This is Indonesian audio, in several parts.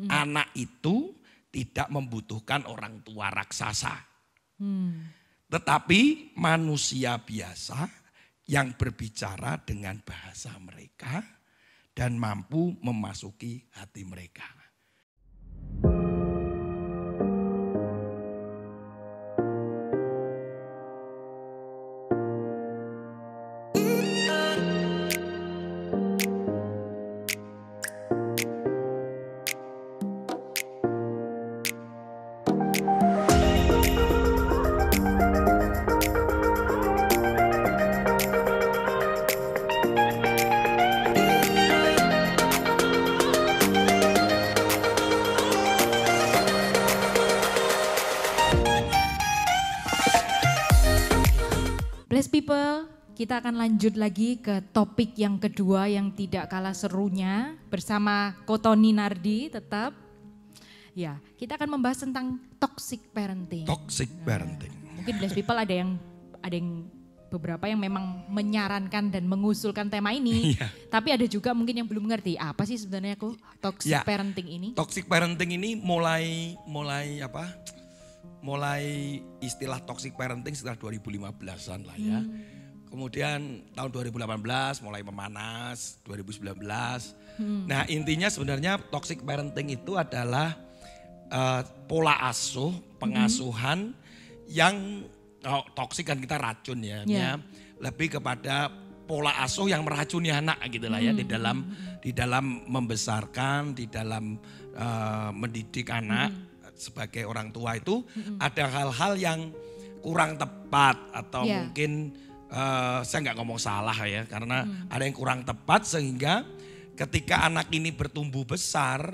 Anak itu tidak membutuhkan orang tua raksasa. Tetapi manusia biasa yang berbicara dengan bahasa mereka dan mampu memasuki hati mereka. Blessed people, kita akan lanjut lagi ke topik yang kedua yang tidak kalah serunya bersama Kotoni Nardi tetap. Ya, kita akan membahas tentang toxic parenting. Toxic parenting. Mungkin blessed people ada yang beberapa yang memang menyarankan dan mengusulkan tema ini. Tapi ada juga mungkin yang belum ngerti apa sih sebenarnya kok toxic parenting ini? Toxic parenting ini mulai istilah toxic parenting setelah 2015-an lah ya. Kemudian tahun 2018 mulai memanas, 2019. Nah intinya sebenarnya toxic parenting itu adalah pola asuh, pengasuhan yang toksik kan kita racun ya. Lebih kepada pola asuh yang meracuni anak gitu lah ya di dalam membesarkan, di dalam mendidik anak. Sebagai orang tua itu ada hal-hal yang kurang tepat atau mungkin saya nggak ngomong salah ya karena ada yang kurang tepat sehingga ketika anak ini bertumbuh besar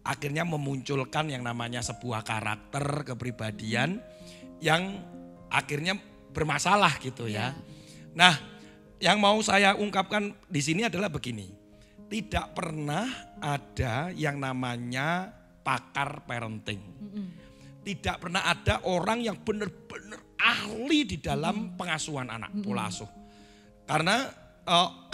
akhirnya memunculkan yang namanya sebuah karakter kepribadian yang akhirnya bermasalah gitu ya. Nah, yang mau saya ungkapkan di sini adalah begini. Tidak pernah ada yang namanya pakar parenting. Tidak pernah ada orang yang benar-benar ahli di dalam pengasuhan anak, pola asuh. Karena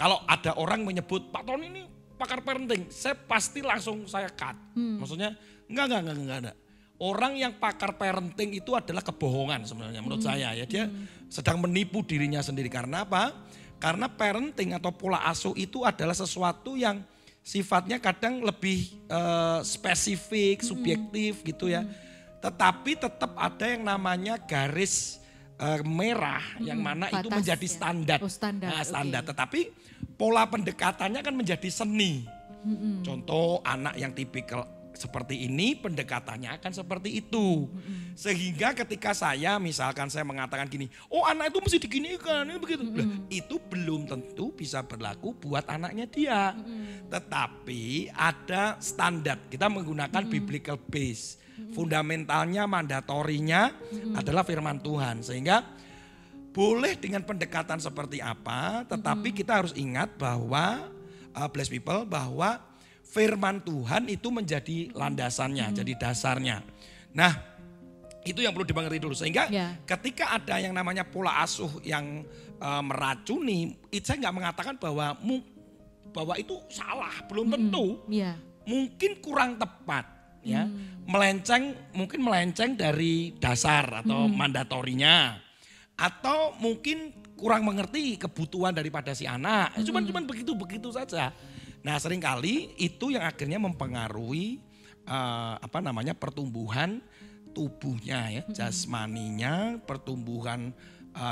kalau ada orang menyebut Pak Tony ini pakar parenting, saya pasti langsung saya cut. Maksudnya enggak ada. Orang yang pakar parenting itu adalah kebohongan sebenarnya menurut saya ya. Dia sedang menipu dirinya sendiri. Karena apa? Karena parenting atau pola asuh itu adalah sesuatu yang sifatnya kadang lebih spesifik, subjektif gitu ya. Tetapi tetap ada yang namanya garis merah yang mana itu menjadi standar. Standar. Tetapi pola pendekatannya kan menjadi seni. Contoh anak yang tipikal seperti ini pendekatannya akan seperti itu. Sehingga ketika misalkan saya mengatakan gini, oh anak itu mesti diginikan, begitu. Itu belum tentu bisa berlaku buat anaknya dia. Tetapi ada standar, kita menggunakan biblical base. Fundamentalnya, mandatorinya adalah firman Tuhan. Sehingga boleh dengan pendekatan seperti apa, tetapi kita harus ingat bahwa, blessed people, bahwa firman Tuhan itu menjadi landasannya, jadi dasarnya. Nah, itu yang perlu dimengerti dulu. Sehingga ketika ada yang namanya pola asuh yang meracuni, saya nggak mengatakan bahwa itu salah, belum tentu. Mungkin kurang tepat, ya, mungkin melenceng dari dasar atau mandatorinya, atau mungkin kurang mengerti kebutuhan daripada si anak. Cuman begitu saja. Nah seringkali itu yang akhirnya mempengaruhi pertumbuhan tubuhnya ya, jasmaninya, pertumbuhan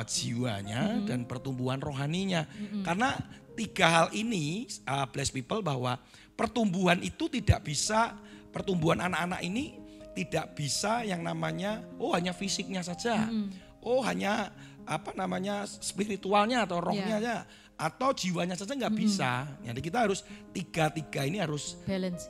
jiwanya dan pertumbuhan rohaninya. Karena tiga hal ini blessed people bahwa pertumbuhan itu pertumbuhan anak-anak ini tidak bisa yang namanya hanya fisiknya saja. Hanya spiritualnya atau rohnya aja. Atau jiwanya saja nggak bisa. Jadi kita harus tiga ini harus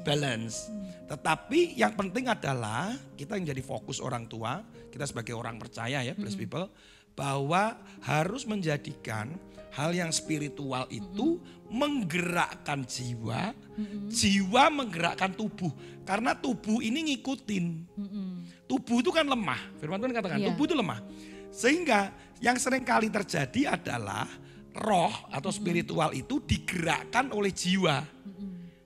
balance. Tetapi yang penting adalah kita yang jadi fokus orang tua, kita sebagai orang percaya ya, blessed people, bahwa harus menjadikan hal yang spiritual itu menggerakkan jiwa, jiwa menggerakkan tubuh. Karena tubuh ini ngikutin. Tubuh itu kan lemah. Firman Tuhan katakan tubuh itu lemah. Sehingga yang sering kali terjadi adalah roh atau spiritual itu digerakkan oleh jiwa.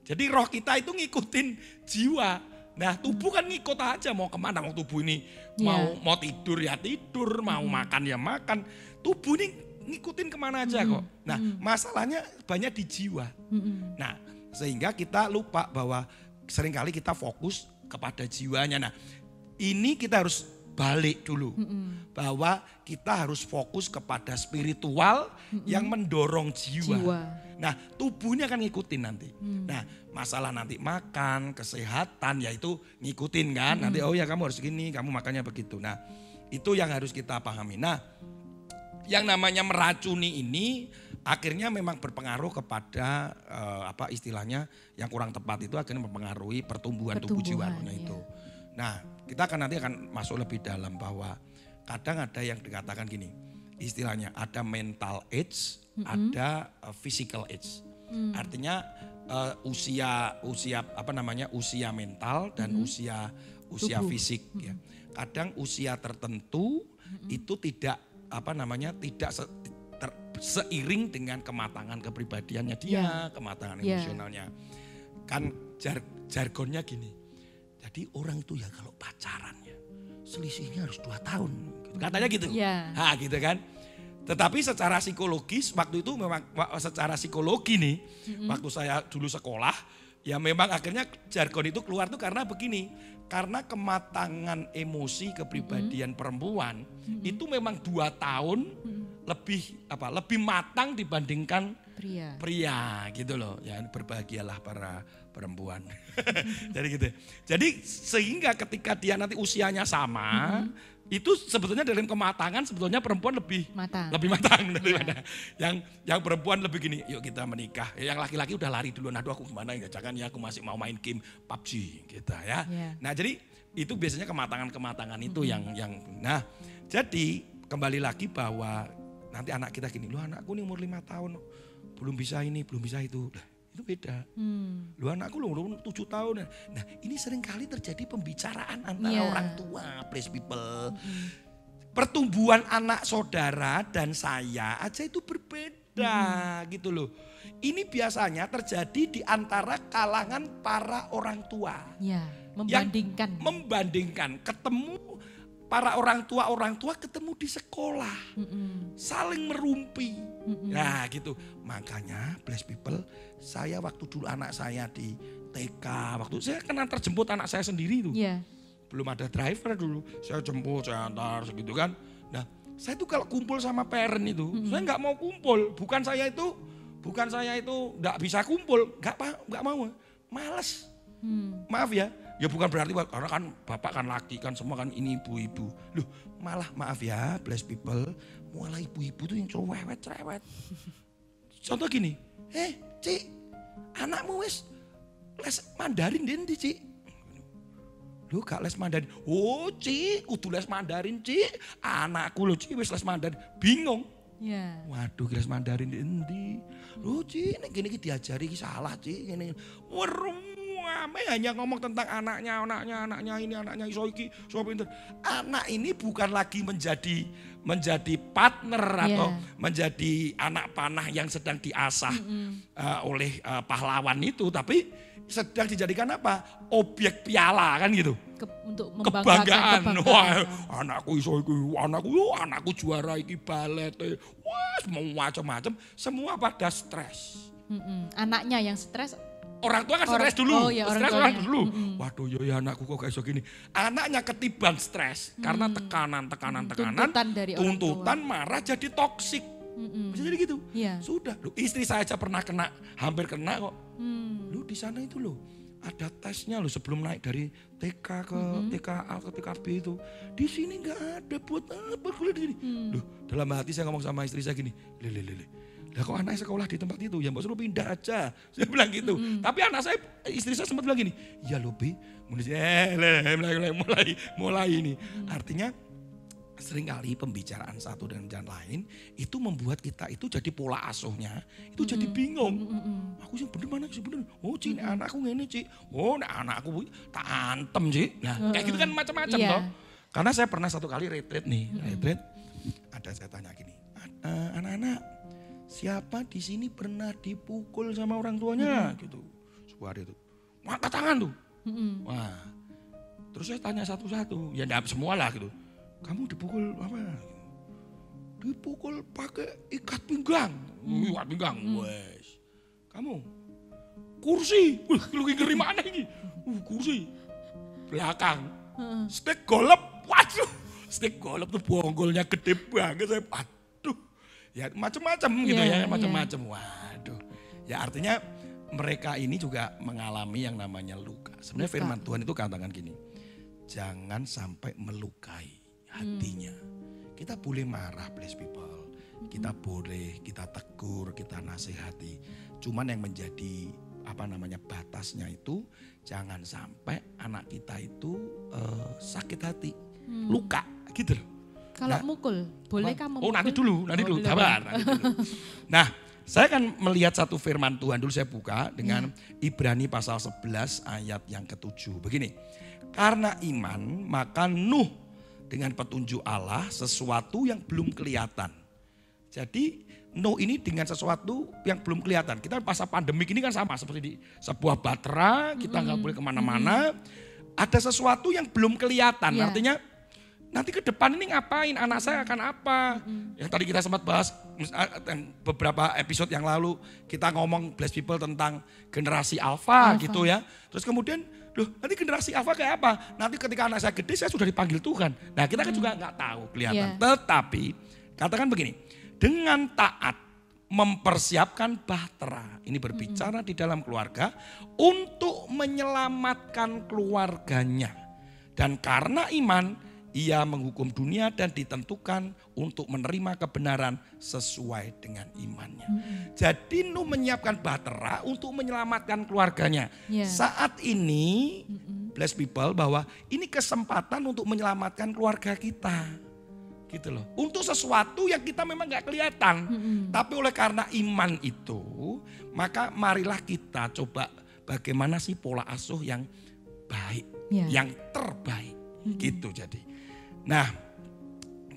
Jadi roh kita itu ngikutin jiwa. Nah tubuh kan ngikut aja mau kemana, mau tubuh ini mau tidur ya tidur, mau makan ya makan. Tubuh ini ngikutin kemana aja kok. Nah masalahnya banyak di jiwa. Nah sehingga kita lupa bahwa seringkali kita fokus kepada jiwanya. Nah ini kita harus balik dulu. Bahwa kita harus fokus kepada spiritual yang mendorong jiwa. Nah tubuhnya akan ngikutin nanti. Nah masalah nanti makan, kesehatan ya itu ngikutin kan. Nanti oh ya kamu harus gini, kamu makannya begitu. Nah itu yang harus kita pahami. Nah yang namanya meracuni ini akhirnya memang berpengaruh kepada apa istilahnya yang kurang tepat itu akhirnya mempengaruhi pertumbuhan tubuh jiwanya itu. Nah kita nanti akan masuk lebih dalam bahwa kadang ada yang dikatakan gini, istilahnya ada mental age, ada physical age. Artinya usia apa namanya usia mental dan usia fisik. Ya. Kadang usia tertentu itu tidak apa namanya tidak seiring dengan kematangan kepribadiannya dia, kematangan emosionalnya. Kan jargonnya gini. Jadi orang itu ya kalau pacaran ya selisihnya harus 2 tahun. Katanya gitu. Ha, gitu kan. Tetapi secara psikologis waktu itu memang secara psikologi nih. Waktu saya dulu sekolah ya memang akhirnya jargon itu keluar tuh karena begini. Karena kematangan emosi kepribadian perempuan itu memang 2 tahun lebih matang dibandingkan pria gitu loh. Ya berbahagialah para perempuan. Jadi gitu. Jadi sehingga ketika dia nanti usianya sama, itu sebetulnya dalam kematangan sebetulnya perempuan lebih matang daripada yang perempuan lebih gini, yuk kita menikah. Yang laki-laki udah lari dulu, aduh aku kemana ya, jangan ya aku masih mau main game PUBG gitu ya. Nah jadi itu biasanya kematangan itu yang nah jadi kembali lagi bahwa nanti anak kita gini, lu anakku nih umur 5 tahun belum bisa ini, belum bisa itu. Nah, itu beda. Lu anakku lu 7 tahun. Nah ini seringkali terjadi pembicaraan antara orang tua, please people. Pertumbuhan anak saudara dan saya aja itu berbeda gitu loh. Ini biasanya terjadi di antara kalangan para orang tua. Membandingkan ketemu para orang tua ketemu di sekolah. Saling merumpi. Nah gitu. Makanya bless people, saya waktu dulu anak saya di TK, waktu saya kan antar jemput anak saya sendiri itu. Belum ada driver dulu. Saya jemput, saya antar segitu kan. Nah saya itu kalau kumpul sama parent itu, saya nggak mau kumpul. Bukan saya itu nggak bisa kumpul, nggak mau, males. Maaf ya. Ya bukan berarti karena kan bapak kan laki kan semua kan ini ibu-ibu. Loh malah maaf ya bless people. Mulai ibu-ibu tuh yang cerewet. Contoh gini. Cik anakmu wis les Mandarin di Cik. Loh gak les Mandarin. Oh Cik kudu les Mandarin Cik. Anakku loh Cik wis les Mandarin. Bingung. Waduh les Mandarin di. Loh Cik nek gini diajari salah Cik. Gini. Hanya ngomong tentang anaknya ini, anaknya iso iki, iso pinter. Anak ini bukan lagi menjadi partner atau menjadi anak panah yang sedang diasah oleh pahlawan itu, tapi sedang dijadikan apa? Objek piala kan gitu. Untuk kebanggaan. Wah, anakku iso iki, anakku juara iki balet. Wah, semua macam-macam, semua pada stres. Anaknya yang stres. Orang tua kan stres dulu, stres orang dulu. Waduh ya anakku kok kayak gini. Anaknya ketiban stres karena tekanan, tuntutan marah jadi toksik. Bisa jadi gitu. Sudah, loh, istri saya aja pernah hampir kena kok. Lu di sana itu loh, ada tesnya loh sebelum naik dari TK ke TKA ke TKB itu. Di sini nggak ada buat apa kuliah di sini. Loh, dalam hati saya ngomong sama istri saya gini, lah kok anak sekolah di tempat itu, ya mbak suruh pindah aja. Saya bilang gitu. Tapi istri saya sempat bilang gini, ya lebih mulai ini. Artinya seringkali pembicaraan satu dengan yang lain itu membuat kita itu jadi pola asuhnya itu jadi bingung. Aku sih bener mana sih bener. Oh Cik, anakku ngene Cik. Oh anakku tak antem Cik. Nah kayak gitu kan macam-macam toh. Karena saya pernah satu kali retreat nih, ada saya tanya gini, anak-anak siapa di sini pernah dipukul sama orang tuanya gitu. 2 hari itu. Angkat tangan tuh. Wah, terus saya tanya satu-satu, ya enggak semua lah gitu. Kamu dipukul apa? Dipukul pakai ikat pinggang. Ikat pinggang, wes. Kamu kursi, lu ngeri mana ini? Kursi, belakang, stek golep, waduh, stek golep tuh bonggolnya gede banget, saya aduh, ya macam-macam gitu ya, macam-macam, waduh, ya artinya mereka ini juga mengalami yang namanya luka. Sebenarnya firman Tuhan itu katakan gini, jangan sampai melukai hatinya. Kita boleh marah, bless people, kita boleh, kita tegur, kita nasihati, cuman yang menjadi batasnya itu jangan sampai anak kita itu sakit hati, luka gitu loh. Kalau mukul, bolehkah memukul? Oh nanti dulu, sabar. Nah, saya akan melihat satu firman Tuhan dulu, saya buka dengan Ibrani pasal 11 ayat yang ke-7. Begini, karena iman maka Nuh dengan petunjuk Allah sesuatu yang belum kelihatan. Jadi Nuh ini dengan sesuatu yang belum kelihatan. Kita masa pandemik ini kan sama seperti di sebuah batra, kita nggak boleh kemana-mana. Ada sesuatu yang belum kelihatan, artinya nanti ke depan ini ngapain, anak saya akan apa. Yang tadi kita sempat bahas beberapa episode yang lalu, kita ngomong bless people tentang generasi alpha gitu ya. Terus kemudian, loh nanti generasi alpha kayak apa? Nanti ketika anak saya gede saya sudah dipanggil Tuhan. Nah kita kan juga nggak tahu kelihatan. Tetapi katakan begini, dengan taat mempersiapkan bahtera, ini berbicara di dalam keluarga untuk menyelamatkan keluarganya. Dan karena iman, ia menghukum dunia dan ditentukan untuk menerima kebenaran sesuai dengan imannya. Jadi Nuh menyiapkan bahtera untuk menyelamatkan keluarganya. Saat ini, bless people, bahwa ini kesempatan untuk menyelamatkan keluarga kita. Gitu loh. Untuk sesuatu yang kita memang gak kelihatan. Tapi oleh karena iman itu, maka marilah kita coba bagaimana sih pola asuh yang baik, yang terbaik. Gitu jadi. Nah,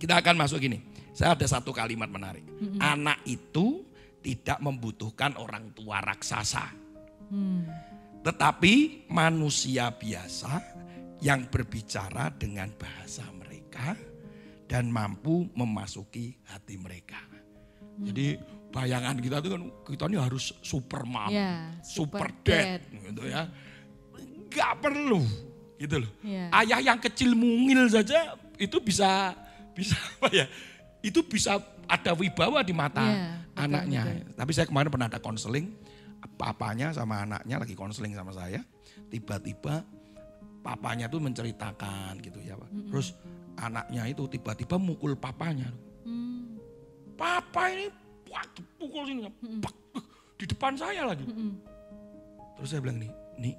kita akan masuk gini. Saya ada satu kalimat menarik. Anak itu tidak membutuhkan orang tua raksasa. Tetapi manusia biasa yang berbicara dengan bahasa mereka dan mampu memasuki hati mereka. Jadi bayangan kita itu kan kita ini harus super mom, super dad gitu ya. Gak perlu gitu loh. Ayah yang kecil mungil saja itu bisa apa ya? Itu bisa ada wibawa di mata anaknya. Betul. Tapi saya kemarin pernah ada konseling, papanya sama anaknya lagi konseling sama saya. Tiba-tiba papanya tuh menceritakan gitu ya, Pak. Terus anaknya itu tiba-tiba mukul papanya. Papa ini pukul sini, di depan saya lagi. Terus saya bilang nih,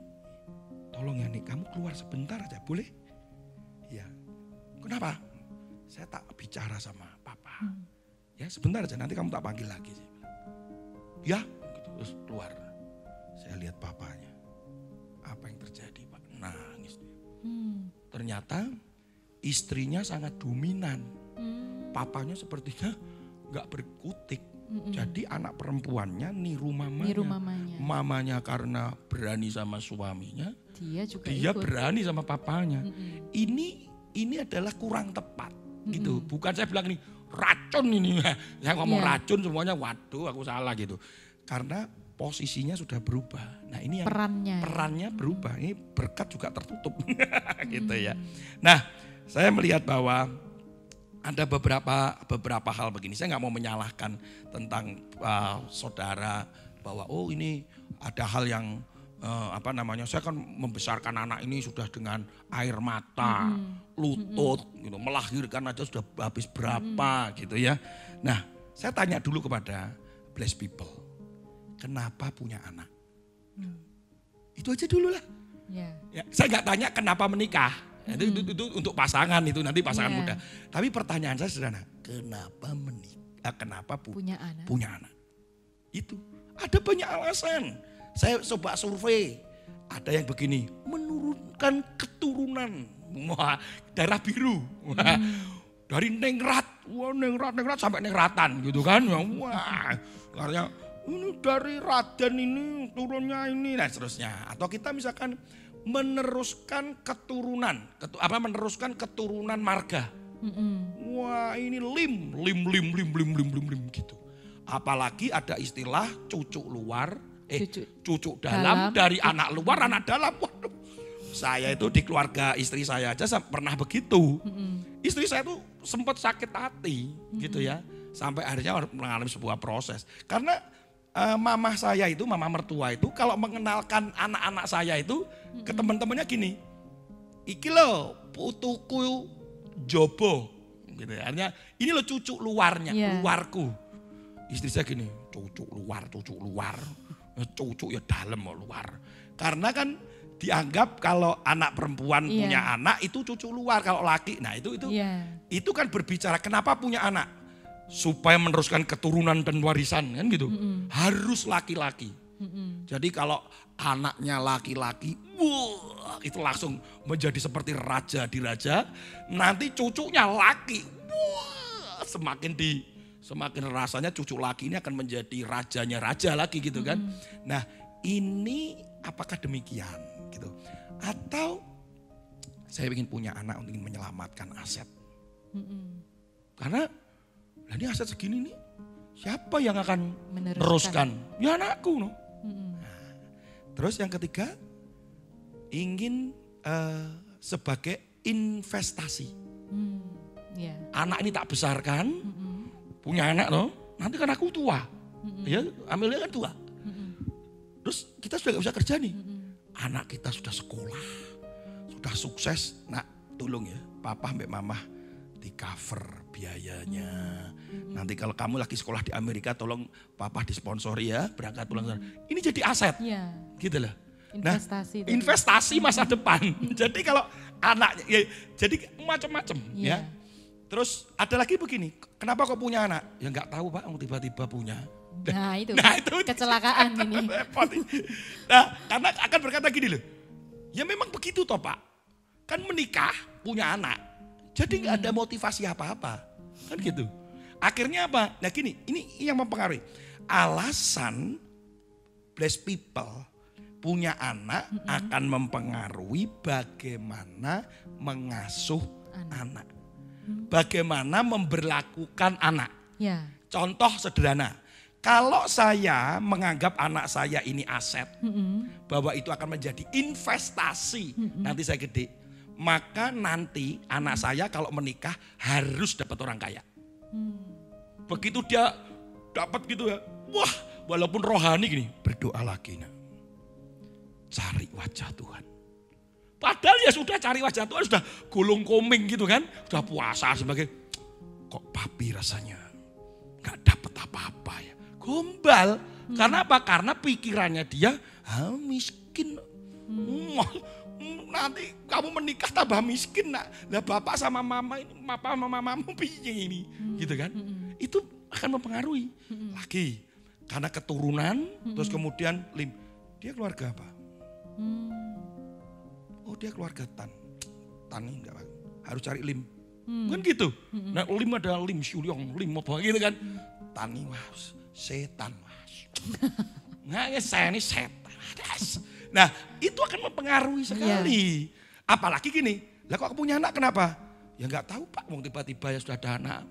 tolong ya nih, kamu keluar sebentar aja, boleh? Ya, kenapa? Saya tak bicara sama papa. Ya sebentar aja, nanti kamu tak panggil lagi. Ya, gitu. Terus keluar. Saya lihat papanya. Apa yang terjadi, Pak? Nangis dia. Ternyata istrinya sangat dominan. Papanya sepertinya gak berkutik. Jadi anak perempuannya niru mamanya. Mamanya karena berani sama suaminya, dia berani sama papanya. Ini adalah kurang tepat gitu. Bukan saya bilang ini racun ini. Saya ngomong racun semuanya, waduh aku salah gitu. Karena posisinya sudah berubah. Nah ini yang perannya berubah. Ini berkat juga tertutup gitu ya. Nah saya melihat bahwa ada beberapa hal begini. Saya nggak mau menyalahkan tentang saudara bahwa ini ada hal yang saya kan membesarkan anak ini sudah dengan air mata, lutut, gitu, melahirkan aja sudah habis berapa gitu ya. Nah saya tanya dulu kepada bless people, kenapa punya anak? Itu aja dulu lah. Ya, saya nggak tanya kenapa menikah. Itu untuk pasangan, itu nanti pasangan muda. Tapi pertanyaan saya sederhana, kenapa menikah? Kenapa punya anak? Itu ada banyak alasan. Saya coba survei, ada yang begini, menurunkan keturunan, darah biru, dari nengrat sampai nengratan gitu kan, wah, artinya ini dari Raden ini turunnya ini, nah seterusnya. Atau kita misalkan meneruskan keturunan, meneruskan keturunan marga. Wah ini lim gitu. Apalagi ada istilah cucu luar, cucu dalam dari anak luar, anak dalam. Waduh, saya itu di keluarga istri saya aja pernah begitu. Istri saya tuh sempat sakit hati gitu ya. Sampai akhirnya mengalami sebuah proses. Karena mama saya itu, mama mertua itu kalau mengenalkan anak-anak saya itu ke teman-temannya gini. Iki lo putuku Jobo. Gitu ya. Artinya ini lo cucu luarnya, luarku. Istri saya gini, cucu luar. Cucu ya dalam luar. Karena kan dianggap kalau anak perempuan punya anak itu cucu luar, kalau laki. Nah itu kan berbicara kenapa punya anak? Supaya meneruskan keturunan dan warisan kan gitu. Harus laki-laki. Jadi kalau anaknya laki-laki, wah, itu langsung menjadi seperti raja di raja. Nanti cucunya laki, wah, semakin rasanya cucu laki ini akan menjadi rajanya raja lagi gitu kan. Nah ini apakah demikian gitu? Atau saya ingin punya anak untuk menyelamatkan aset. Karena ini aset segini nih, siapa yang akan meneruskan? Ya anakku. No? Nah, terus yang ketiga, ingin sebagai investasi. Anak ini tak besarkan, punya anak loh, nanti kan aku tua. Ya, ambilnya kan tua. Terus kita sudah gak bisa kerja nih. Anak kita sudah sekolah, sudah sukses. Nah tolong ya, papa mbak mama di cover biayanya. Nanti kalau kamu lagi sekolah di Amerika, tolong papa disponsori ya, berangkat pulang sana. Ini jadi aset, gitu loh. Investasi. Nah, investasi masa depan. Jadi kalau anaknya, ya, jadi macam-macam ya. Terus ada lagi begini, kenapa kok punya anak? Ya nggak tahu Pak, tiba-tiba punya. Nah itu kecelakaan ini. Nah karena akan berkata gini loh, ya memang begitu toh Pak. Kan menikah punya anak. Jadi gak ada motivasi apa-apa. Kan gitu. Akhirnya apa? Nah gini, ini yang mempengaruhi. Alasan blessed people punya anak akan mempengaruhi bagaimana mengasuh anak. Bagaimana memberlakukan anak. Contoh sederhana. Kalau saya menganggap anak saya ini aset. Bahwa itu akan menjadi investasi. Nanti saya gede. Maka nanti anak saya kalau menikah harus dapat orang kaya. Begitu dia dapat gitu ya, wah walaupun rohani gini, berdoa lagi nak. Cari wajah Tuhan. Padahal ya sudah cari wajah Tuhan, sudah gulung koming gitu kan, sudah puasa sebagai, kok papi rasanya gak dapat apa-apa ya. Gombal, karena apa? Karena pikirannya dia, miskin. Nanti kamu menikah tambah miskin nak. Lah bapak sama mama ini, papa sama mamamu piye ini, gitu kan? Itu akan mempengaruhi. Lagi karena keturunan, terus kemudian dia keluarga apa? Oh dia keluarga Tan ini enggak harus cari lim. Kan gitu. Nah lim ada lim syulyong, lim apa gitu kan? Tani mas, setan mas. Nah saya ini setan. Nah itu akan mempengaruhi sekali. Apalagi gini, lah kok punya anak kenapa? Ya nggak tahu Pak, mau tiba-tiba ya sudah ada anak.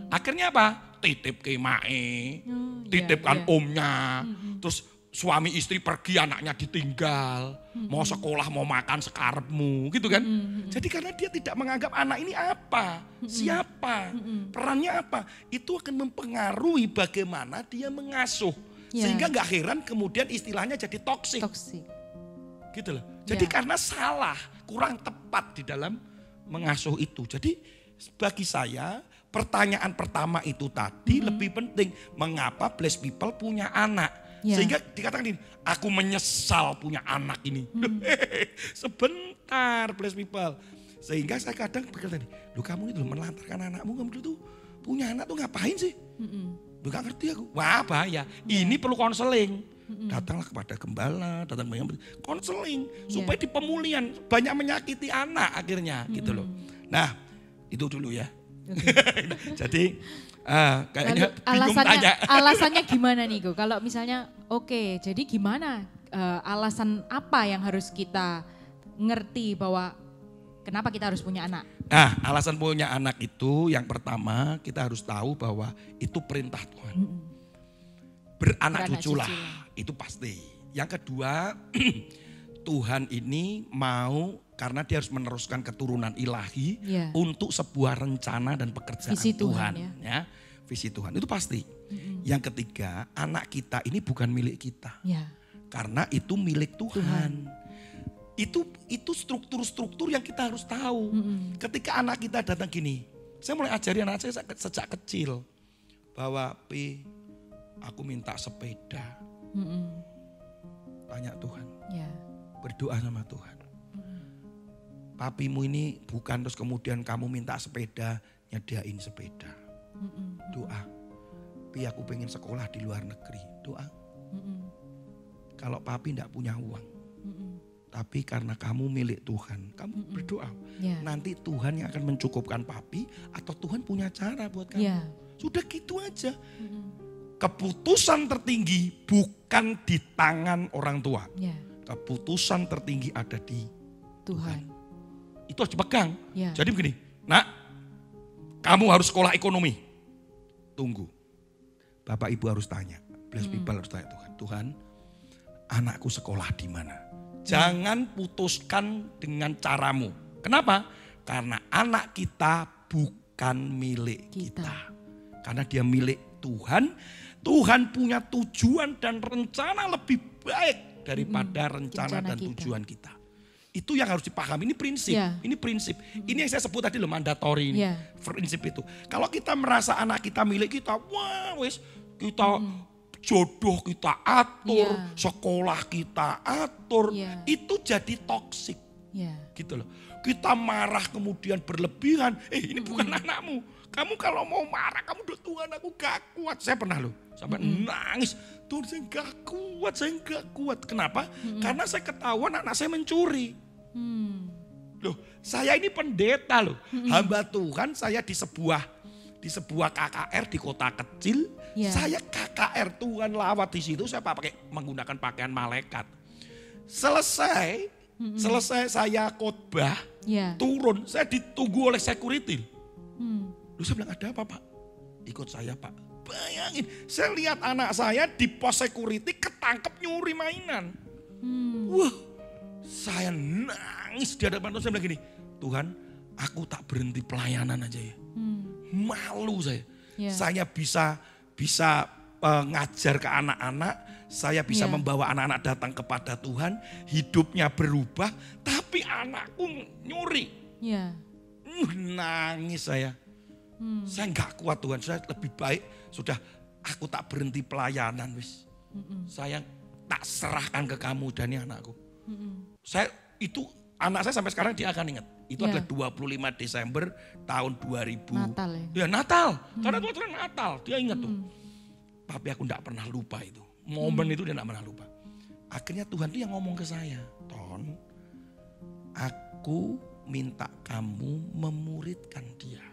Akhirnya apa? Titip ke mae, titipkan omnya. Terus suami istri pergi, anaknya ditinggal. Mau sekolah, mau makan sekarepmu gitu kan. Jadi karena dia tidak menganggap anak ini apa, siapa, perannya apa. Itu akan mempengaruhi bagaimana dia mengasuh. Sehingga gak heran kemudian istilahnya jadi toksik. Gitu loh. Jadi karena salah, kurang tepat di dalam mengasuh itu. Jadi bagi saya pertanyaan pertama itu tadi lebih penting. Mengapa blessed people punya anak? Sehingga dikatakan ini, aku menyesal punya anak ini. Sebentar blessed people. Sehingga saya kadang berkata, loh kamu itu melantarkan anakmu, kamu itu punya anak tuh ngapain sih? Gak ngerti aku. Wah bahaya. Ini perlu konseling. Datanglah kepada gembala, datang banyak konseling supaya di pemulihan banyak menyakiti anak akhirnya gitu loh. Nah itu dulu ya. Jadi kayaknya Lalu bingung tanya. alasannya gimana nih Go? Kalau misalnya oke, jadi gimana alasan apa yang harus kita ngerti bahwa kenapa kita harus punya anak? Nah, alasan punya anak itu yang pertama kita harus tahu bahwa itu perintah Tuhan. Beranak cucu lah, itu pasti. Yang kedua, Tuhan ini mau karena dia harus meneruskan keturunan ilahi untuk sebuah rencana dan pekerjaan visi Tuhan. Ya. Visi Tuhan itu pasti. Yang ketiga, anak kita ini bukan milik kita. Karena itu milik Tuhan. Itu struktur-struktur yang kita harus tahu. Ketika anak kita datang gini, saya mulai ajari anak saya sejak kecil. Bahwa aku minta sepeda. Tanya Tuhan. Berdoa sama Tuhan. Papimu ini bukan terus kemudian kamu minta sepeda, nyediain sepeda. Doa. Aku pengen sekolah di luar negeri. Doa. Kalau papi enggak punya uang. Tapi karena kamu milik Tuhan, kamu berdoa. Nanti Tuhan yang akan mencukupkan papi atau Tuhan punya cara buat kamu. Sudah gitu aja. Keputusan tertinggi bukan di tangan orang tua. Keputusan tertinggi ada di Tuhan. Itu harus dipegang. Jadi begini, nak, kamu harus sekolah ekonomi. Tunggu. Bapak Ibu harus tanya. Bless people harus tanya Tuhan. Tuhan, anakku sekolah di mana? Jangan putuskan dengan caramu. Kenapa? Karena anak kita bukan milik kita. Karena dia milik Tuhan. Tuhan punya tujuan dan rencana lebih baik daripada rencana dan tujuan kita. Itu yang harus dipahami. Ini prinsip. Ini prinsip. Ini yang saya sebut tadi loh, mandatori ini. Prinsip itu. Kalau kita merasa anak kita milik kita, wah wis kita jodoh kita atur, sekolah kita atur, itu jadi toksik. Gitu loh. Kita marah kemudian berlebihan, ini bukan anakmu. Kamu kalau mau marah, kamu udah Tuhan aku gak kuat. Saya pernah loh, sampai nangis. Tuhan saya gak kuat. Kenapa? Karena saya ketahuan anak saya mencuri. Loh, saya ini pendeta loh. Hamba Tuhan, saya di sebuah KKR di kota kecil. Saya KKR, Tuhan lawat di situ, saya menggunakan pakaian malaikat. Selesai saya khotbah, turun, saya ditunggu oleh security. Lalu saya bilang, ada apa Pak? Ikut saya Pak. Bayangin, saya lihat anak saya di pos security ketangkep nyuri mainan. Wah, saya nangis di hadapan Tuhan. Saya bilang gini, Tuhan, aku tak berhenti pelayanan aja ya. Malu saya. Saya bisa ngajar ke anak-anak, saya bisa membawa anak-anak datang kepada Tuhan, hidupnya berubah, tapi anakku nyuri. Nangis saya. Saya nggak kuat Tuhan, saya lebih baik sudah aku tak berhenti pelayanan wis. Saya tak serahkan ke kamu dan anakku. Anak saya sampai sekarang dia akan ingat. Itu adalah 25 Desember tahun 2000. Natal ya? Natal. Karena itu adalah Natal, dia ingat tuh. Tapi aku enggak pernah lupa itu. Momen itu dia enggak pernah lupa. Akhirnya Tuhan itu yang ngomong ke saya. Ton, aku minta kamu memuridkan dia.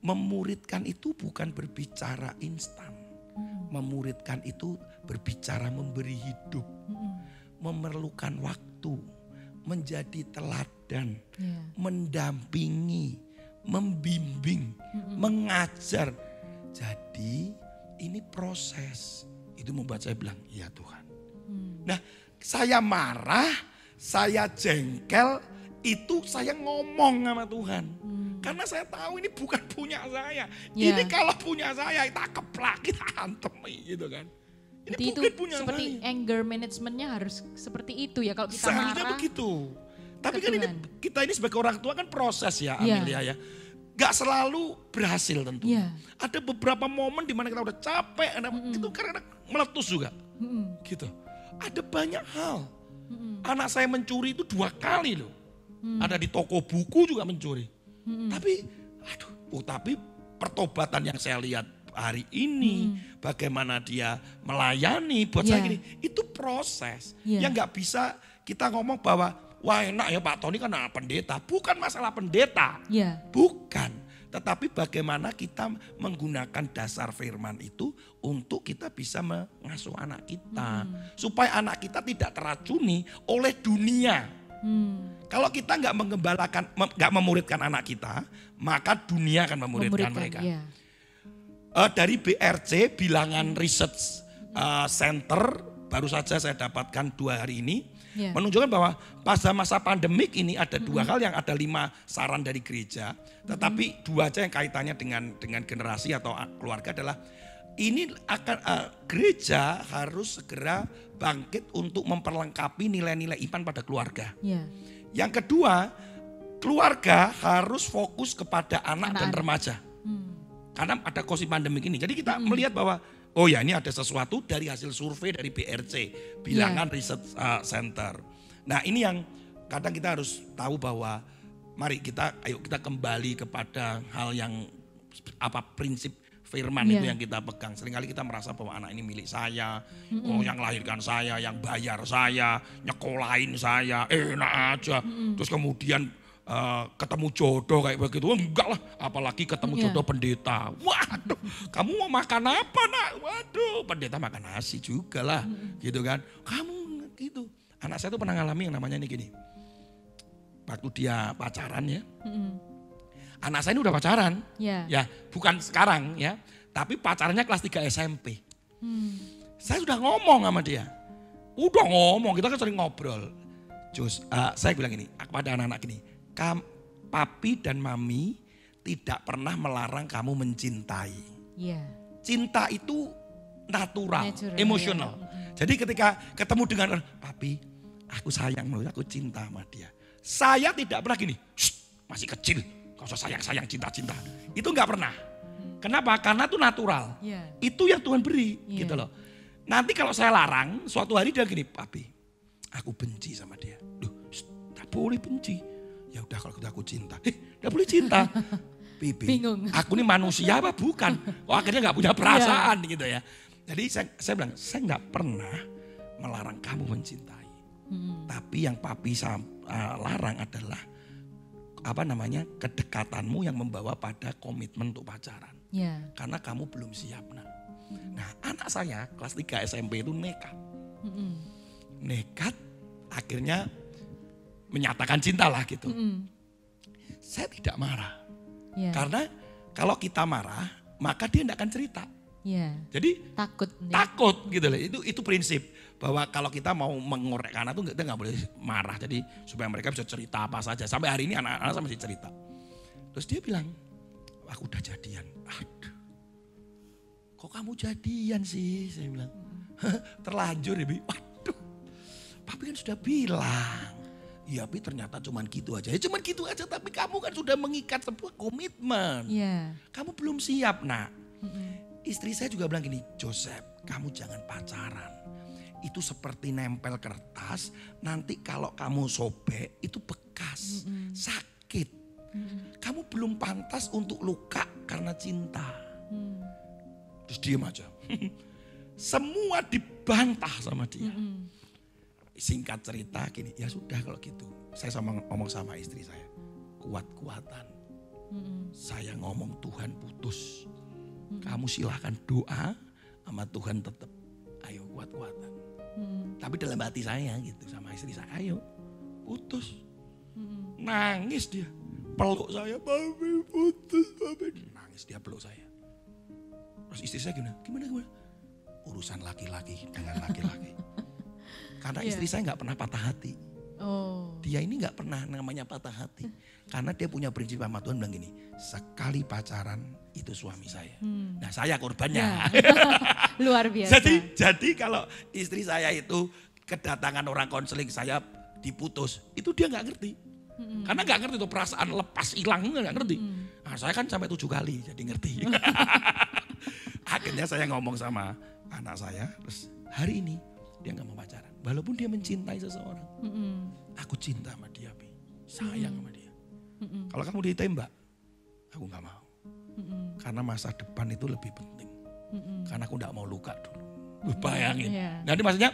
Memuridkan itu bukan berbicara instan. Memuridkan itu berbicara memberi hidup. Memerlukan waktu. Menjadi teladan. Mendampingi. Membimbing. Mengajar. Jadi ini proses. Itu membuat saya bilang, iya Tuhan. Nah, saya marah, saya jengkel, itu saya ngomong sama Tuhan. Karena saya tahu ini bukan punya saya. Ini kalau punya saya, kita keplak, kita hantem gitu kan. Ini jadi bukan punya seperti saya. Anger managementnya harus seperti itu ya. Kalau kita seharusnya marah. begitu. Tapi kan kita ini sebagai orang tua kan proses ya Amelia ya. Gak selalu berhasil tentu. Ada beberapa momen di mana kita udah capek, itu karena meletus juga. Gitu. Ada banyak hal. Anak saya mencuri itu 2 kali loh. Ada di toko buku juga mencuri. Tapi pertobatan yang saya lihat hari ini, bagaimana dia melayani buat saya gini, itu proses. Yang gak bisa kita ngomong bahwa wah enak ya Pak Tony kan pendeta. Bukan masalah pendeta. Bukan. Tetapi bagaimana kita menggunakan dasar firman itu untuk kita bisa mengasuh anak kita. Supaya anak kita tidak teracuni oleh dunia. Kalau kita nggak mengembalakan, nggak memuridkan anak kita, maka dunia akan memuridkan mereka. Ya. Dari BRC, Bilangan Research Center, baru saja saya dapatkan 2 hari ini, menunjukkan bahwa pada masa pandemik ini ada 2 hal yang ada 5 saran dari gereja, tetapi 2 aja yang kaitannya dengan generasi atau keluarga adalah ini akan gereja harus segera bangkit untuk memperlengkapi nilai-nilai iman pada keluarga. Yang kedua, keluarga harus fokus kepada anak dan remaja. Karena ada kondisi pandemik ini. Jadi kita melihat bahwa oh ya, ini ada sesuatu dari hasil survei dari BRC, Bilangan Research Center. Nah, ini yang kadang kita harus tahu bahwa mari kita kembali kepada hal yang prinsip firman itu yang kita pegang. Seringkali kita merasa bahwa anak ini milik saya, oh yang lahirkan saya, yang bayar saya, nyekolahin saya, enak aja. Terus kemudian ketemu jodoh kayak begitu, enggak lah, apalagi ketemu jodoh pendeta. Waduh, kamu mau makan apa nak? Waduh, pendeta makan nasi juga lah, gitu kan. Kamu gitu. Anak saya tuh pernah ngalami yang namanya ini gini. Waktu dia pacaran ya, anak saya ini udah pacaran, ya bukan sekarang ya, tapi pacarannya kelas 3 SMP. Saya sudah ngomong sama dia, kita kan sering ngobrol. Saya bilang gini, kepada anak-anak gini, papi dan mami tidak pernah melarang kamu mencintai. Cinta itu natural, emosional. Jadi ketika ketemu dengan papi, aku sayang, aku cinta sama dia. Saya tidak pernah gini, masih kecil, gak usah sayang-sayang, cinta-cinta. Itu gak pernah. Kenapa? Karena itu natural. Itu yang Tuhan beri, gitu loh. Nanti kalau saya larang, suatu hari dia gini, papi, aku benci sama dia. Loh, gak boleh benci. Ya udah kalau aku cinta. Gak boleh cinta. Bibi, bingung. Aku ini manusia apa bukan? Oh akhirnya gak punya perasaan gitu ya. Jadi saya bilang, saya gak pernah melarang kamu mencintai. Tapi yang papi larang adalah kedekatanmu yang membawa pada komitmen untuk pacaran. Karena kamu belum siap. Nah anak saya kelas 3 SMP itu nekat. Nekat akhirnya menyatakan cinta lah gitu. Saya tidak marah. Karena kalau kita marah, maka dia tidak akan cerita. Jadi takut gitu loh. Itu prinsip bahwa kalau kita mau mengorek anak tuh kita nggak boleh marah. Jadi supaya mereka bisa cerita apa saja. Sampai hari ini anak-anak saya masih cerita. Terus dia bilang, aku udah jadian. Aduh, kok kamu jadian sih? Saya bilang, terlanjur ya, Bi. Waduh, papi kan sudah bilang. Ya, tapi ternyata cuman gitu aja. Ya cuman gitu aja, tapi kamu kan sudah mengikat sebuah komitmen. Kamu belum siap, nak. Istri saya juga bilang gini, Joseph, kamu jangan pacaran. Itu seperti nempel kertas, nanti kalau kamu sobek itu bekas, sakit. Kamu belum pantas untuk luka karena cinta. Terus diem aja. Semua dibantah sama dia. Singkat cerita gini, ya sudah kalau gitu. Saya ngomong sama istri saya, kuat-kuatan. Saya ngomong Tuhan putus. Kamu silahkan doa sama Tuhan tetap. Ayo kuat-kuatan. Tapi dalam hati saya gitu sama istri saya, ayo putus. Nangis dia, peluk saya, papi putus, papi. Nangis dia peluk saya. Terus istri saya gimana? Urusan laki-laki dengan laki-laki. Karena istri saya gak pernah patah hati. Dia ini gak pernah namanya patah hati. Karena dia punya prinsip sama Tuhan bilang gini, sekali pacaran itu suami saya. Nah saya korbannya. Luar biasa. Jadi kalau istri saya itu kedatangan orang konseling saya diputus, itu dia gak ngerti. Karena gak ngerti itu perasaan lepas hilang, gak ngerti. Nah saya kan sampai 7 kali jadi ngerti. Akhirnya saya ngomong sama anak saya, terus hari ini dia gak mau pacaran. Walaupun dia mencintai seseorang. Aku cinta sama dia, sayang sama dia. Kalau kamu ditembak, aku gak mau. Karena masa depan itu lebih penting. Karena aku gak mau luka dulu. Bayangin. Nah ini maksudnya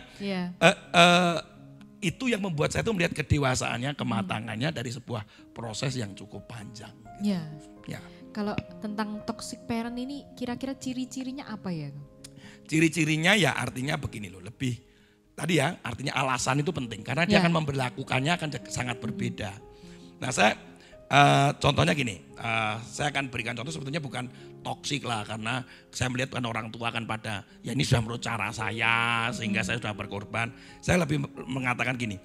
itu yang membuat saya tuh melihat kedewasaannya, kematangannya dari sebuah proses yang cukup panjang. Gitu. Kalau tentang toxic parent ini kira-kira ciri-cirinya apa ya? Ciri-cirinya ya artinya begini loh, lebih tadi ya artinya alasan itu penting karena dia akan memberlakukannya akan sangat berbeda. Nah saya contohnya gini, saya akan berikan contoh sebetulnya bukan toksik lah karena saya melihat kan orang tua kan pada ya ini sudah menurut cara saya sehingga saya sudah berkorban. Saya lebih mengatakan gini,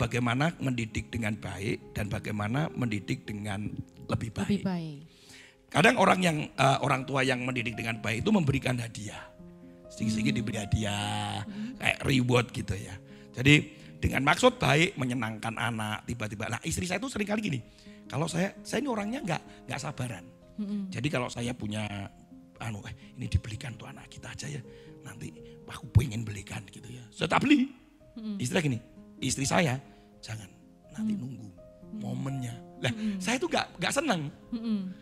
bagaimana mendidik dengan baik dan bagaimana mendidik dengan lebih baik. Lebih baik. Kadang orang tua yang mendidik dengan baik itu memberikan hadiah. Sedikit-sedikit diberi hadiah, kayak reward gitu ya. Jadi dengan maksud baik menyenangkan anak tiba-tiba. Nah istri saya itu sering kali gini, kalau saya ini orangnya nggak sabaran. Jadi kalau saya punya ini dibelikan tuh anak kita aja ya, nanti aku pengen belikan gitu ya. Saya tak beli. Istri saya jangan nanti nunggu momennya. Lah saya tuh nggak senang.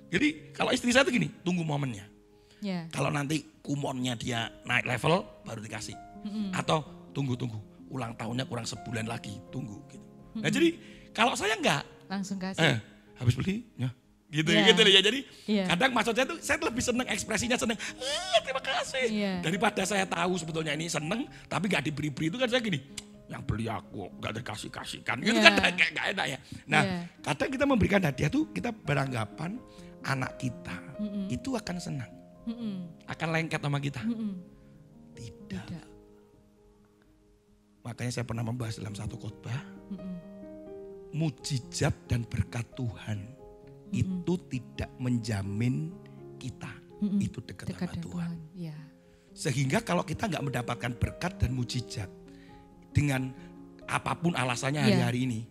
Jadi kalau istri saya tuh gini, tunggu momennya. Yeah. Kalau nanti kumonnya dia naik level baru dikasih. Atau tunggu ulang tahunnya kurang sebulan lagi, tunggu gitu. Nah jadi kalau saya enggak langsung kasih. Habis beli ya. Gitu ya. Jadi kadang maksud saya tuh saya lebih seneng ekspresinya seneng. Terima kasih. Daripada saya tahu sebetulnya ini seneng tapi enggak diberi-beri itu kan saya gini. Yang beli aku enggak dikasih-kasihkan. Gitu kan enggak enak ya. Nah, kadang kita memberikan hadiah tuh kita beranggapan anak kita itu akan senang. Akan lengket sama kita. Tidak. Makanya saya pernah membahas dalam satu khotbah, mujizat dan berkat Tuhan itu tidak menjamin kita itu dekat sama Tuhan. Ya. Sehingga kalau kita nggak mendapatkan berkat dan mujizat dengan apapun alasannya hari-hari ini,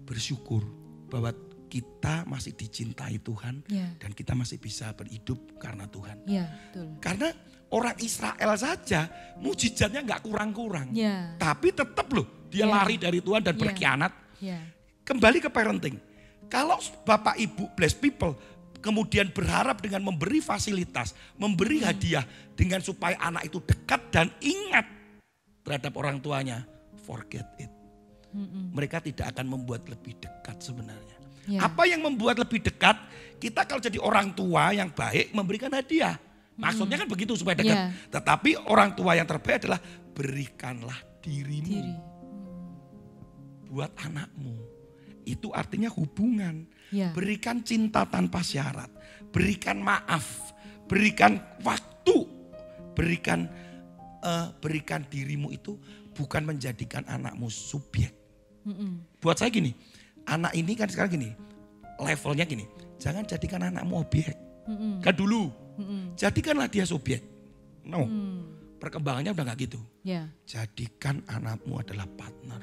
bersyukur bahwa kita masih dicintai Tuhan dan kita masih bisa berhidup karena Tuhan. Ya, betul. Karena orang Israel saja mujizatnya nggak kurang-kurang. Tapi tetap loh dia lari dari Tuhan dan berkhianat. Kembali ke parenting. Kalau Bapak Ibu blessed people kemudian berharap dengan memberi fasilitas, memberi hadiah dengan supaya anak itu dekat dan ingat terhadap orang tuanya, forget it. Mereka tidak akan membuat lebih dekat sebenarnya. Apa yang membuat lebih dekat? Kita kalau jadi orang tua yang baik memberikan hadiah. Maksudnya kan begitu supaya dekat. Tetapi orang tua yang terbaik adalah berikanlah dirimu buat anakmu. Itu artinya hubungan. Berikan cinta tanpa syarat. Berikan maaf. Berikan waktu. Berikan dirimu itu bukan menjadikan anakmu subjek. Buat saya gini, anak ini kan sekarang gini, levelnya gini, jangan jadikan anakmu objek. Kan dulu, jadikanlah dia subjek. No, perkembangannya udah gak gitu. Jadikan anakmu adalah partner.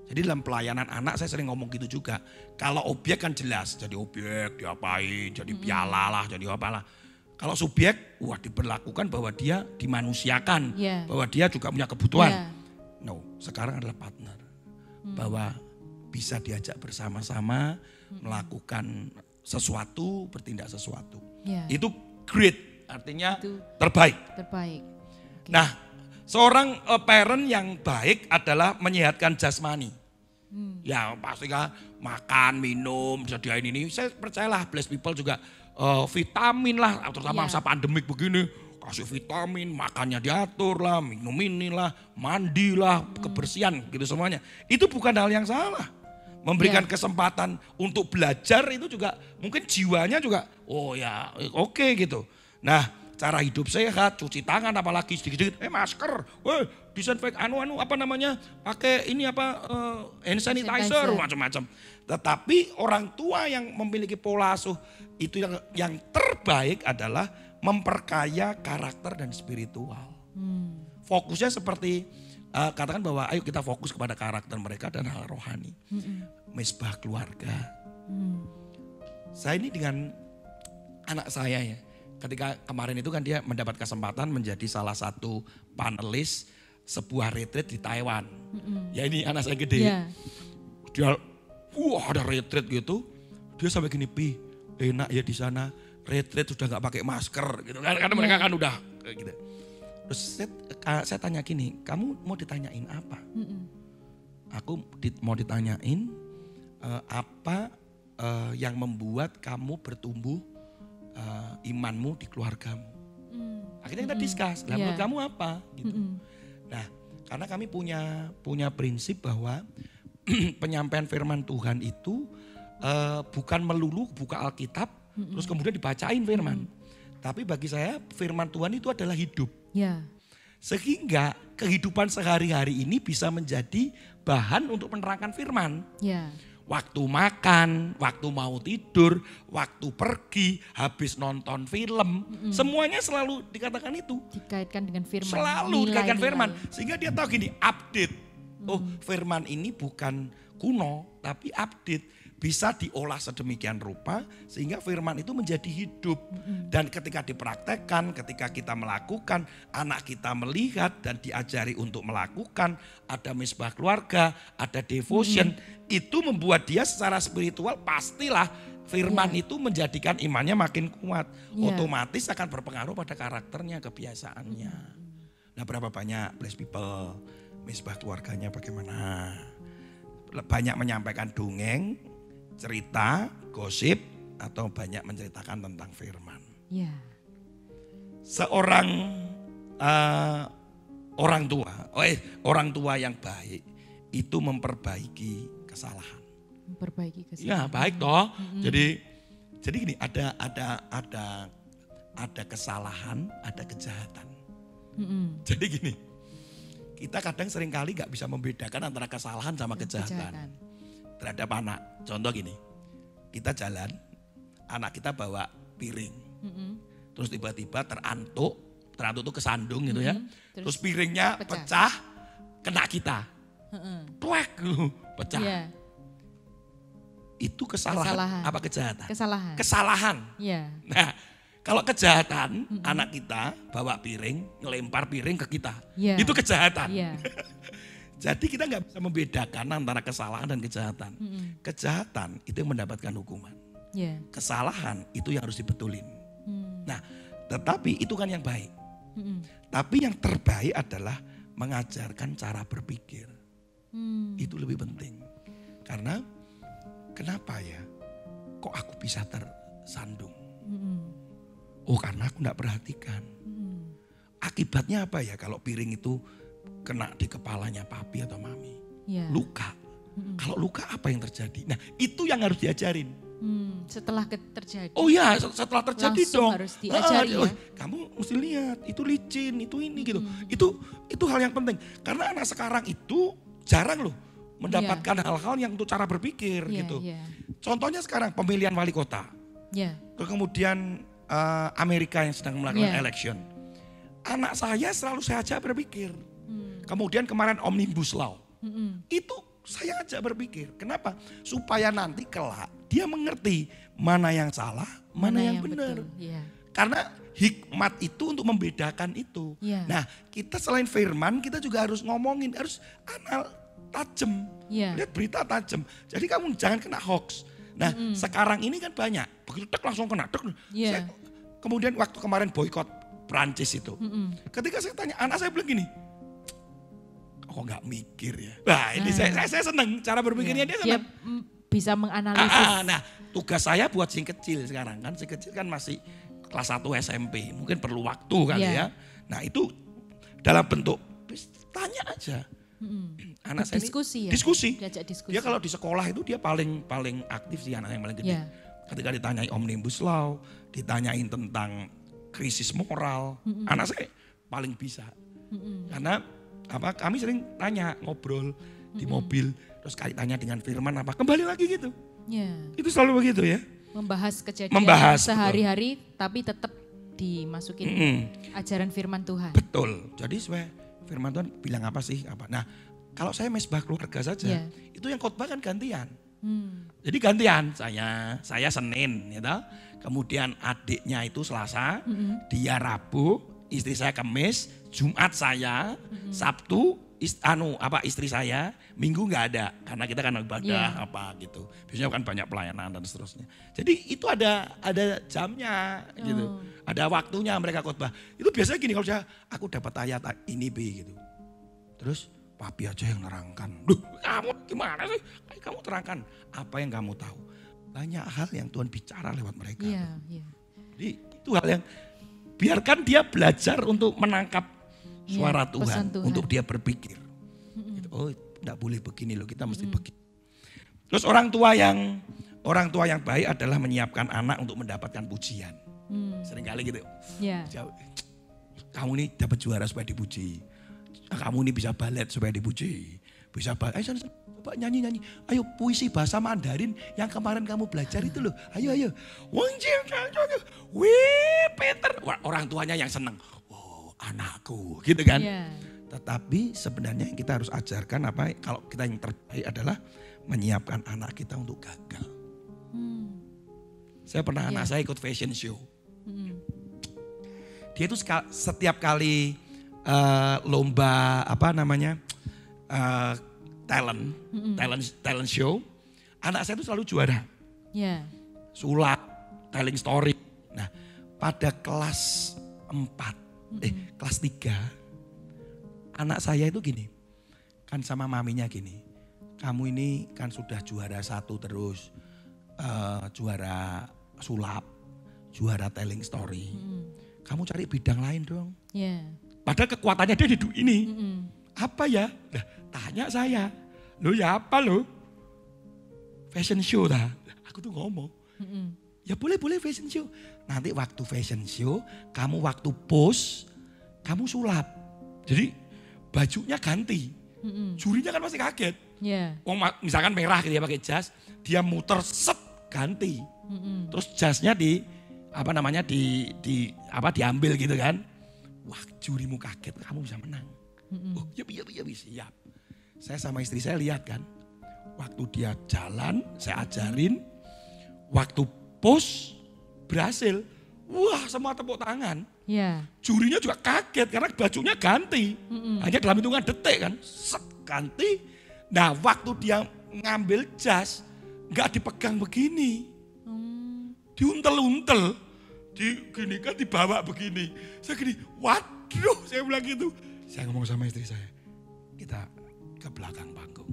Jadi dalam pelayanan anak saya sering ngomong gitu juga. Kalau objek kan jelas, jadi objek diapain, jadi piala lah, jadi apalah. Kalau subjek, diberlakukan bahwa dia dimanusiakan, bahwa dia juga punya kebutuhan. No, sekarang adalah partner. Bahwa bisa diajak bersama-sama melakukan sesuatu, bertindak sesuatu. Itu great, artinya itu terbaik. Okay. Nah, seorang parent yang baik adalah menyehatkan jasmani. Ya pastinya makan, minum, sediain ini. Saya percayalah blessed people juga vitamin lah, terutama masa pandemik begini. Kasih vitamin, makannya diatur lah, minum inilah, mandi lah, kebersihan gitu semuanya. Itu bukan hal yang salah. Memberikan kesempatan untuk belajar itu juga mungkin jiwanya juga oke gitu. Nah cara hidup sehat, cuci tangan apalagi sedikit-sedikit, masker, disinfek pakai ini hand sanitizer, macam-macam. Tetapi orang tua yang memiliki pola asuh itu yang terbaik adalah memperkaya karakter dan spiritual. Fokusnya seperti katakan bahwa ayo kita fokus kepada karakter mereka dan hal rohani. Mesbah keluarga. Saya ini dengan anak saya ya. Ketika kemarin itu kan dia mendapat kesempatan menjadi salah satu panelis sebuah retreat di Taiwan. Ya ini anak saya gede. Dia ada retreat gitu. Dia sampai gini, Pi, enak ya di sana. Retreat sudah gak pakai masker gitu kan. Karena mereka kan udah gitu. Terus saya tanya gini, kamu mau ditanyain apa? Aku mau ditanyain apa yang membuat kamu bertumbuh imanmu di keluargamu. Akhirnya kita discuss, lah menurut kamu apa? Gitu. Nah, karena kami punya prinsip bahwa penyampaian firman Tuhan itu bukan melulu buka Alkitab, terus kemudian dibacain firman. Tapi bagi saya firman Tuhan itu adalah hidup. Ya. Sehingga kehidupan sehari-hari ini bisa menjadi bahan untuk menerangkan firman. Ya. Waktu makan, waktu mau tidur, waktu pergi, habis nonton film, semuanya selalu dikatakan itu. Dikaitkan dengan firman. Selalu dikatakan firman. Sehingga dia tahu gini, update. Oh, firman ini bukan kuno, tapi update. Bisa diolah sedemikian rupa sehingga firman itu menjadi hidup. Dan ketika dipraktekkan, ketika kita melakukan, anak kita melihat dan diajari untuk melakukan, ada misbah keluarga, ada devotion, itu membuat dia secara spiritual pastilah firman itu menjadikan imannya makin kuat. Otomatis akan berpengaruh pada karakternya, kebiasaannya. Nah, berapa banyak blessed people, misbah keluarganya bagaimana? Banyak menyampaikan dongeng, cerita, gosip, atau banyak menceritakan tentang firman. Ya. Seorang orang tua yang baik itu memperbaiki kesalahan. Memperbaiki kesalahan. Ya baik toh. Jadi gini, ada kesalahan, ada kejahatan. Jadi gini, kita kadang seringkali nggak bisa membedakan antara kesalahan sama kejahatan. Terhadap anak. Contoh gini, kita jalan, anak kita bawa piring. Terus tiba-tiba terantuk itu kesandung gitu ya. Terus piringnya pecah, kena kita. Tuek, pecah. Yeah. Itu kesalahan apa kejahatan? Kesalahan. Yeah. Nah, kalau kejahatan, anak kita bawa piring, ngelempar piring ke kita. Yeah. Itu kejahatan. Yeah. Jadi kita nggak bisa membedakan antara kesalahan dan kejahatan. Kejahatan itu yang mendapatkan hukuman. Yeah. Kesalahan itu yang harus dibetulin. Nah, tetapi itu kan yang baik. Tapi yang terbaik adalah mengajarkan cara berpikir. Itu lebih penting. Karena kenapa ya? Kok aku bisa tersandung? Oh, karena aku nggak perhatikan. Akibatnya apa ya kalau piring itu kena di kepalanya papi atau mami, luka. Kalau luka apa yang terjadi? Nah itu yang harus diajarin. Setelah terjadi. Oh ya, setelah terjadi langsung dong. Harus diajari ya. Kamu mesti lihat, itu licin, itu ini gitu. Itu hal yang penting. Karena anak sekarang itu jarang loh mendapatkan hal-hal yang untuk cara berpikir gitu. Contohnya sekarang pemilihan wali kota. Kemudian Amerika yang sedang melakukan election. Anak saya selalu saya ajak berpikir. Kemudian kemarin Omnibus Law, itu saya ajak berpikir. Kenapa? Supaya nanti kelak dia mengerti mana yang salah, mana yang benar. Karena hikmat itu untuk membedakan itu. Nah kita selain firman, kita juga harus ngomongin, harus tajam. Lihat berita tajam. Jadi kamu jangan kena hoax. Nah sekarang ini kan banyak, begitu tek langsung kena. Kemudian waktu kemarin boykot Prancis itu. Ketika saya tanya, anak saya bilang gini, kok nggak mikir ya? Nah ini saya senang cara berpikirnya dia senang. Dia bisa menganalisis. Nah tugas saya buat sing kecil sekarang kan. Sing kecil kan masih kelas 1 SMP. Mungkin perlu waktu kali ya. Nah itu dalam bentuk tanya aja. Anak saya diskusi ini, diskusi. Diajak diskusi. Dia kalau di sekolah itu dia paling aktif sih anak yang paling gede. Ketika ditanyai Omnibus Law, ditanyain tentang krisis moral, anak saya paling bisa. Karena kami sering tanya, ngobrol di mobil, terus kaitannya dengan firman apa, kembali lagi gitu. Itu selalu begitu ya. Membahas kejadian sehari-hari, tapi tetap dimasukin ajaran firman Tuhan. Betul, jadi firman Tuhan bilang apa sih? Nah kalau saya mesbah keluarga saja, itu yang khotbah kan gantian. Jadi gantian, saya Senin, gitu. Kemudian adiknya itu Selasa, dia Rabu, istri saya Kamis, Jumat saya, Sabtu istri saya, Minggu nggak ada karena kita kan ibadah apa gitu. Biasanya kan banyak pelayanan dan seterusnya. Jadi itu ada jamnya gitu. Ada waktunya mereka khotbah. Itu biasanya gini kalau aku dapat ayat ini gitu. Terus papi aja yang nerangkan. Duh, kamu gimana sih? Kamu terangkan apa yang kamu tahu. Banyak hal yang Tuhan bicara lewat mereka. Iya, iya. Jadi itu hal yang biarkan dia belajar untuk menangkap suara Iya, Tuhan, pesan Tuhan. untuk dia berpikir. Gitu, oh, enggak boleh begini loh, kita mesti begini. Terus orang tua yang baik adalah menyiapkan anak untuk mendapatkan pujian. Seringkali gitu. Iya. Kamu ini dapat juara supaya dipuji. Kamu ini bisa balet supaya dipuji. Bisa balet. Ayo coba nyanyi. Ayo puisi bahasa Mandarin yang kemarin kamu belajar itu loh. Ayo. Wih, Peter. Wah, orang tuanya yang seneng. Oh, anakku, gitu kan. Iya. Tetapi sebenarnya yang kita harus ajarkan apa? Kalau kita yang terbaik adalah menyiapkan anak kita untuk gagal. Saya pernah anak saya ikut fashion show. Dia itu setiap kali lomba talent show, anak saya itu selalu juara. Iya. Sulap, telling story. Nah, pada kelas 3, anak saya itu gini, kan sama maminya gini, kamu ini kan sudah juara 1 terus, juara sulap, juara telling story. Kamu cari bidang lain dong. Iya. Padahal kekuatannya dia di ini. Apa ya? Nah, tanya saya. Lo ya apa lo? Fashion show dah. Aku tuh ngomong. Ya boleh fashion show. Nanti waktu fashion show, kamu waktu pose, kamu sulap. Jadi bajunya ganti. Jurinya kan masih kaget. Iya. Misalkan merah dia pakai jas, dia muter set ganti. Terus jasnya diambil gitu kan. Wah, jurimu kaget, kamu bisa menang. Oh, ya siap. Saya sama istri saya lihat kan. Waktu dia jalan, saya ajarin. Waktu pose berhasil. Wah, semua tepuk tangan. Iya. Jurinya juga kaget karena bajunya ganti. Hanya dalam hitungan detik kan. Set, ganti. Nah, waktu dia ngambil jas, nggak dipegang begini. Diuntel-untel. Gini kan dibawa begini. Saya gini, waduh, saya bilang gitu. Saya ngomong sama istri saya, kita ke belakang panggung.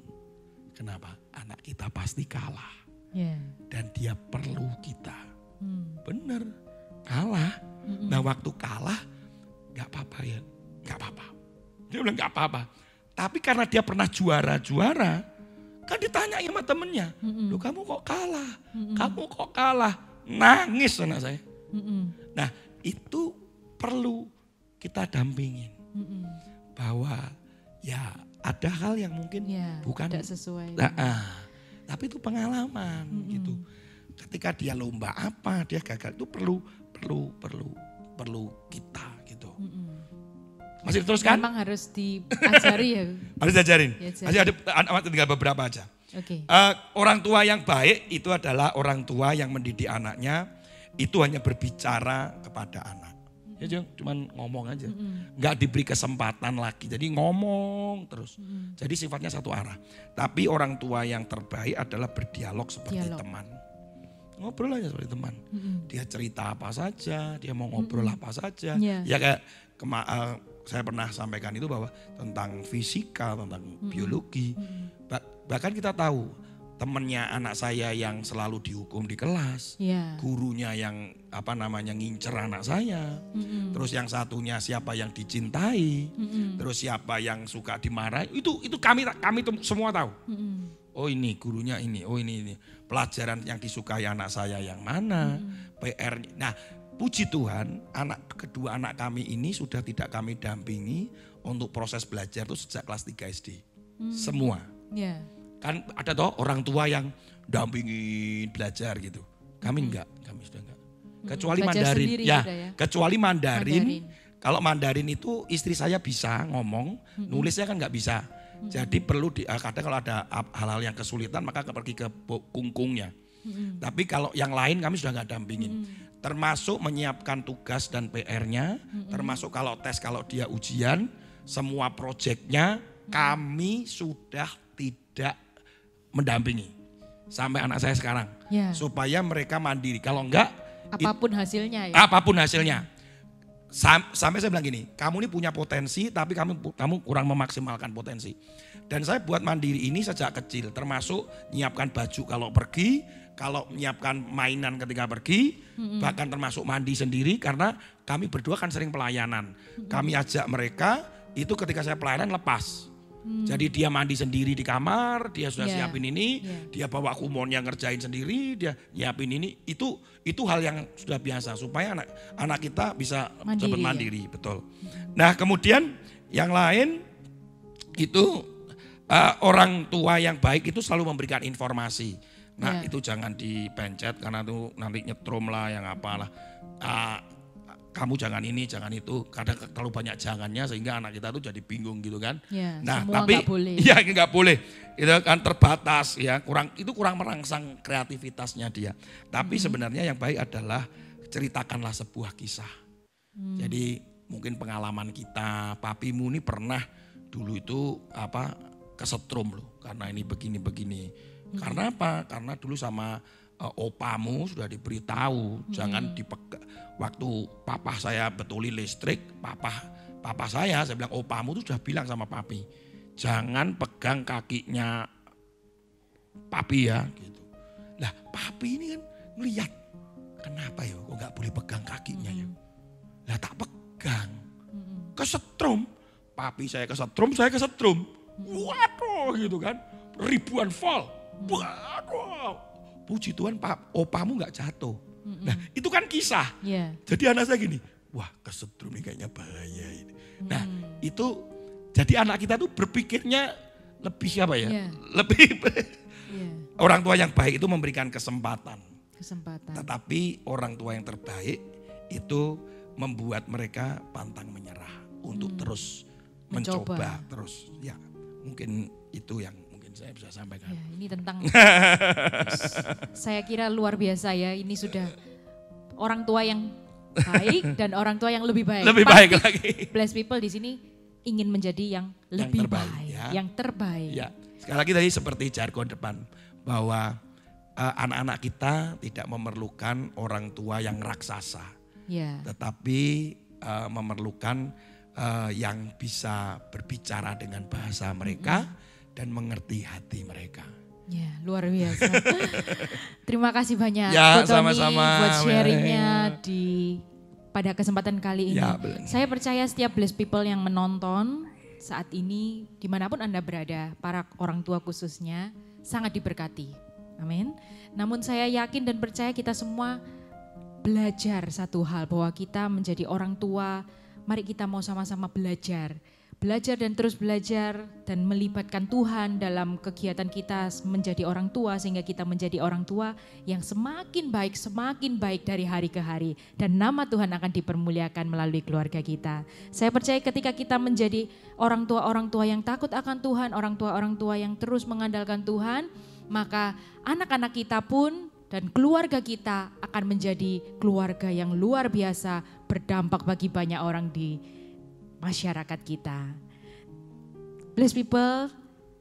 Kenapa? Anak kita pasti kalah. Yeah. Dan dia perlu kita. Bener, kalah. Nah waktu kalah, gak apa-apa ya, gak apa-apa. Dia bilang gak apa-apa. Tapi karena dia pernah juara-juara, kan ditanya sama temennya, loh kamu kok kalah? Kamu kok kalah? Nangis anak saya. Nah itu perlu kita dampingin. Bahwa ya ada hal yang mungkin bukan tidak sesuai. Tapi itu pengalaman gitu. Ketika dia lomba apa, dia gagal itu perlu kita gitu. Masih diteruskan? Memang harus diajari ya. Harus diajarin. Diajari. Masih ada tinggal beberapa aja. Oke. Orang tua yang baik itu adalah orang tua yang mendidik anaknya itu hanya berbicara kepada anak. Ya cuman ngomong aja. Nggak diberi kesempatan lagi. Jadi ngomong terus. Jadi sifatnya satu arah. Tapi orang tua yang terbaik adalah berdialog seperti teman. Ngobrol aja seperti teman. Dia cerita apa saja, dia mau ngobrol apa saja. Ya kayak saya pernah sampaikan itu bahwa tentang fisika, tentang biologi. Bahkan kita tahu temennya anak saya yang selalu dihukum di kelas, gurunya yang ngincer anak saya, terus yang satunya siapa yang dicintai, terus siapa yang suka dimarahi, itu kami semua tahu. Oh ini gurunya ini, oh ini pelajaran yang disukai anak saya yang mana, PR. Nah puji Tuhan kedua anak kami ini sudah tidak kami dampingi untuk proses belajar itu sejak kelas 3 SD, semua. Kan ada toh orang tua yang dampingin belajar gitu. Kami enggak, kami sudah enggak. Kecuali Mandarin. Ya, kecuali Mandarin. Kalau Mandarin itu istri saya bisa ngomong, nulisnya kan enggak bisa. Jadi perlu kadang kalau ada hal-hal yang kesulitan maka pergi ke kungkungnya. Tapi kalau yang lain kami sudah enggak dampingin. Termasuk menyiapkan tugas dan PR-nya, termasuk kalau tes, kalau dia ujian, semua proyeknya kami sudah tidak mendampingi sampai anak saya sekarang supaya mereka mandiri. Kalau enggak apapun hasilnya ya. Apapun hasilnya. sampai saya bilang gini, kamu ini punya potensi tapi kamu kurang memaksimalkan potensi. Dan saya buat Mandiri ini sejak kecil, termasuk nyiapkan baju kalau pergi, kalau menyiapkan mainan ketika pergi, bahkan termasuk mandi sendiri karena kami berdua kan sering pelayanan. Kami ajak mereka, itu ketika saya pelayanan lepas. Jadi dia mandi sendiri di kamar, dia sudah siapin ini, dia bawa kumonnya ngerjain sendiri, dia nyiapin ini. Itu hal yang sudah biasa supaya anak kita bisa cepat mandiri, betul. Nah, kemudian yang lain itu orang tua yang baik itu selalu memberikan informasi. Nah, itu jangan dipencet karena itu nanti nyetrum lah yang apalah. Kamu jangan ini, jangan itu. Kadang terlalu banyak jangannya sehingga anak kita tuh jadi bingung gitu kan. Ya, nah, semua tapi nggak boleh. Ya nggak boleh. Itu kan terbatas ya, kurang merangsang kreativitasnya dia. Tapi sebenarnya yang baik adalah ceritakanlah sebuah kisah. Jadi mungkin pengalaman kita, papimu ini pernah dulu itu kesetrum loh karena ini begini. Karena apa? Karena dulu sama opamu sudah diberitahu jangan dipegang. Waktu papa saya betulin listrik, papa saya bilang opamu tuh sudah bilang sama papi, jangan pegang kakinya papi ya gitu. Lah papi ini kan ngeliat, kenapa ya kok nggak boleh pegang kakinya ya? Lah tak pegang, kesetrum, papi saya kesetrum, waduh gitu kan, ribuan volt, waduh. Puji Tuhan opamu gak jatuh. Nah itu kan kisah. Jadi anak saya gini, wah kesetrum ini kayaknya bahaya ini. Nah itu jadi anak kita tuh berpikirnya lebih apa ya? Lebih orang tua yang baik itu memberikan kesempatan. Tetapi orang tua yang terbaik itu membuat mereka pantang menyerah untuk terus mencoba terus. Ya mungkin itu yang saya bisa sampaikan. Ya, ini tentang saya kira luar biasa ya. Ini sudah orang tua yang baik dan orang tua yang lebih baik. Lebih baik lagi. Blessed people di sini ingin menjadi yang lebih baik, yang terbaik. Ya. Sekali lagi tadi seperti jargon depan bahwa anak-anak kita tidak memerlukan orang tua yang raksasa, tetapi memerlukan yang bisa berbicara dengan bahasa mereka. Dan mengerti hati mereka. Ya, luar biasa. Terima kasih banyak ya, Tony sama-sama, buat sharingnya pada kesempatan kali ini. Ya, saya percaya setiap blessed people yang menonton saat ini, dimanapun Anda berada, para orang tua khususnya, sangat diberkati. Amin. Namun saya yakin dan percaya kita semua belajar satu hal, bahwa kita menjadi orang tua, mari kita mau sama-sama belajar dan terus belajar dan melibatkan Tuhan dalam kegiatan kita menjadi orang tua sehingga kita menjadi orang tua yang semakin baik dari hari ke hari dan nama Tuhan akan dipermuliakan melalui keluarga kita. Saya percaya ketika kita menjadi orang tua yang takut akan Tuhan, orang tua yang terus mengandalkan Tuhan, maka anak-anak kita pun dan keluarga kita akan menjadi keluarga yang luar biasa, berdampak bagi banyak orang di masyarakat kita. Blessed people,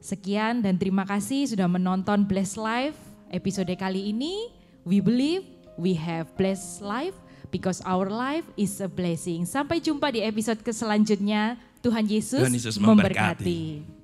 sekian dan terima kasih sudah menonton Blessed Life episode kali ini. We believe we have blessed life because our life is a blessing. Sampai jumpa di episode selanjutnya. Tuhan Yesus memberkati.